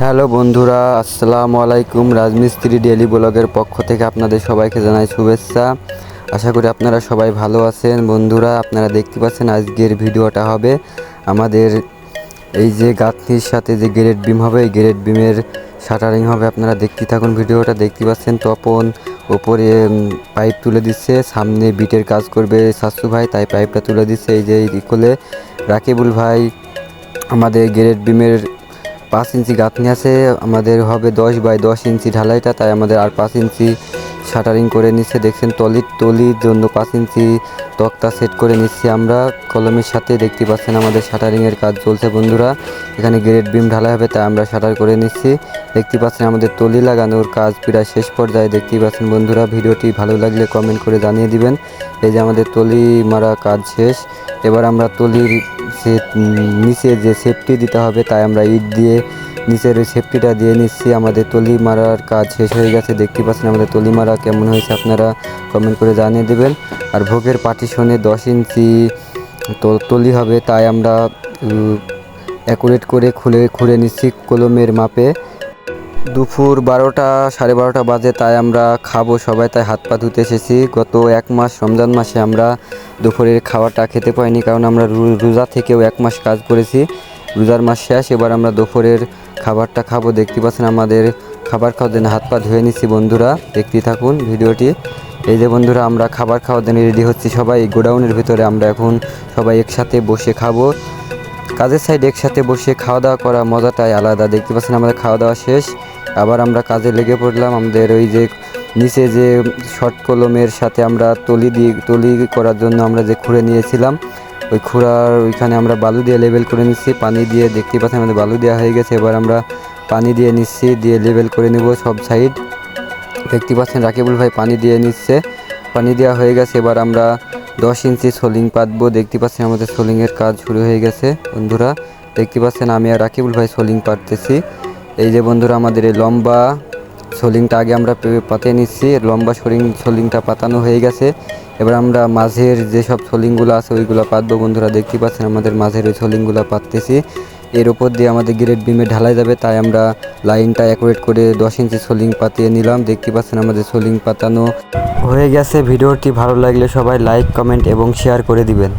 Hello বন্ধুরা, আসসালামু আলাইকুম। রাজমিস্ত্রি ডেইলি ব্লগের পক্ষ থেকে আপনাদের সবাইকে জানাই শুভেচ্ছা। আশা করি আপনারা সবাই ভালো আছেন। বন্ধুরা, আপনারা দেখতে পাচ্ছেন আজকের ভিডিওটা হবে আমাদের এই যে গাঁথনির সাথে যে গ্রেড বিম হবে, এই গ্রেড বিমের শাটারিং হবে। আপনারা দেখতে থাকুন, ভিডিওটা দেখতে পাচ্ছেন। তপন ওপরে পাইপ তুলে দিচ্ছে, সামনে বিটের কাজ করবে শাশু ভাই, তাই পাইপটা তুলে দিচ্ছে। এই যে কোলে রাকিবুল ভাই আমাদের গ্রেড বিমের 5 ইঞ্চি গাঁথনি আছে, আমাদের হবে 10 বাই 10 ইঞ্চি ঢালাইটা, তাই আমাদের আর 5 ইঞ্চি শাটারিং করে নিচ্ছে। দেখছেন তলির জন্য 5 ইঞ্চি তক্তা সেট করে নিচ্ছি আমরা কলমের সাথে। দেখতে পাচ্ছেন আমাদের শাটারিংয়ের কাজ চলছে বন্ধুরা। এখানে গ্রেড বিম ঢালাই হবে, তাই আমরা শাটার করে নিচ্ছি। দেখতে পাচ্ছেন আমাদের তলি লাগানোর কাজ প্রায় শেষ পর্যায়ে। দেখতেই পাচ্ছেন বন্ধুরা, ভিডিওটি ভালো লাগলে কমেন্ট করে জানিয়ে দিবেন। এই যে আমাদের তলি মারা কাজ শেষ। এবার আমরা তলির নিচে যে সেফটি দিতে হবে, তাই আমরা ইট দিয়ে নিচের ওই সেফটিটা দিয়ে নিচ্ছি। আমাদের তলি মারার কাজ শেষ হয়ে গেছে। দেখতে পাচ্ছেন আমাদের তলি মারা কেমন হয়েছে, আপনারা কমেন্ট করে জানিয়ে দেবেন। আর ভোগের পার্টিশনে 10 ইঞ্চি তলি হবে, তাই আমরা অ্যাকুরেট করে খুঁড়ে নিচ্ছি কলমের মাপে। দুপুর 12টা 12:30 বাজে, তাই আমরা খাবো সবাই, তাই হাত পা ধুতে এসেছি। গত 1 মাস রমজান মাসে আমরা দুপুরের খাওয়াটা খেতে পাইনি, কারণ আমরা রোজা থেকেও 1 মাস কাজ করেছি। রোজার মাস শেষ, এবার আমরা দুপুরের খাবারটা খাবো। দেখতে পাচ্ছেন আমাদের খাবার খাওয়ার জন্য হাত পা ধুয়ে নিচ্ছি বন্ধুরা। দেখতে থাকুন ভিডিওটি। এই যে বন্ধুরা, আমরা খাবার খাওয়ার জন্য রেডি হচ্ছি সবাই। গোডাউনের ভিতরে আমরা এখন সবাই একসাথে বসে খাবো। কাজের সাইড একসাথে বসে খাওয়া দাওয়া করা মজাটাই আলাদা। দেখতে পাচ্ছেন আমাদের খাওয়া দাওয়া শেষ, আবার আমরা কাজে লেগে পড়লাম। আমাদের ওই যে নিচে যে শর্ট কলমের সাথে আমরা তলি করার জন্য আমরা যে খুঁড়ে নিয়েছিলাম, ওই খুঁড়ার ওইখানে আমরা বালু দিয়ে লেবেল করে নিচ্ছি, পানি দিয়ে। দেখতে পাচ্ছেন আমাদের বালু দেওয়া হয়ে গেছে, এবার আমরা পানি দিয়ে নিচ্ছি, দিয়ে লেবেল করে নেব সব সাইড। দেখতে পাচ্ছেন রাকিবুল ভাই পানি দিয়ে নিচ্ছে, পানি দেওয়া হয়ে গেছে। এবার আমরা 10 ইঞ্চি সোলিং পাতবো। দেখতে পাচ্ছেন আমাদের সোলিংয়ের কাজ শুরু হয়ে গেছে বন্ধুরা। দেখতে পাচ্ছেন আমি আর রাকিবুল ভাই সোলিং পাততেছি। এই যে বন্ধুরা, আমাদের এই লম্বা সোলিংটা আগে আমরা পাতে নিচ্ছি। লম্বা সোলিংটা পাতানো হয়ে গেছে। এবার আমরা মাঝের যেসব সোলিংগুলো আছে ওইগুলো পাতবো বন্ধুরা। দেখতে পাচ্ছেন আমাদের মাঝের ওই সোলিংগুলো পাততেছি। এর উপর দিয়ে আমাদের গ্রেড বিমে ঢালাই যাবে, তাই আমরা লাইনটা অ্যাকুরেট করে 10 ইঞ্চি সোলিং পাতিয়ে নিলাম। দেখতে পাচ্ছেন আমাদের সোলিং পাতানো হয়ে গেছে। ভিডিওটি ভালো লাগলে সবাই লাইক, কমেন্ট এবং শেয়ার করে দিবেন।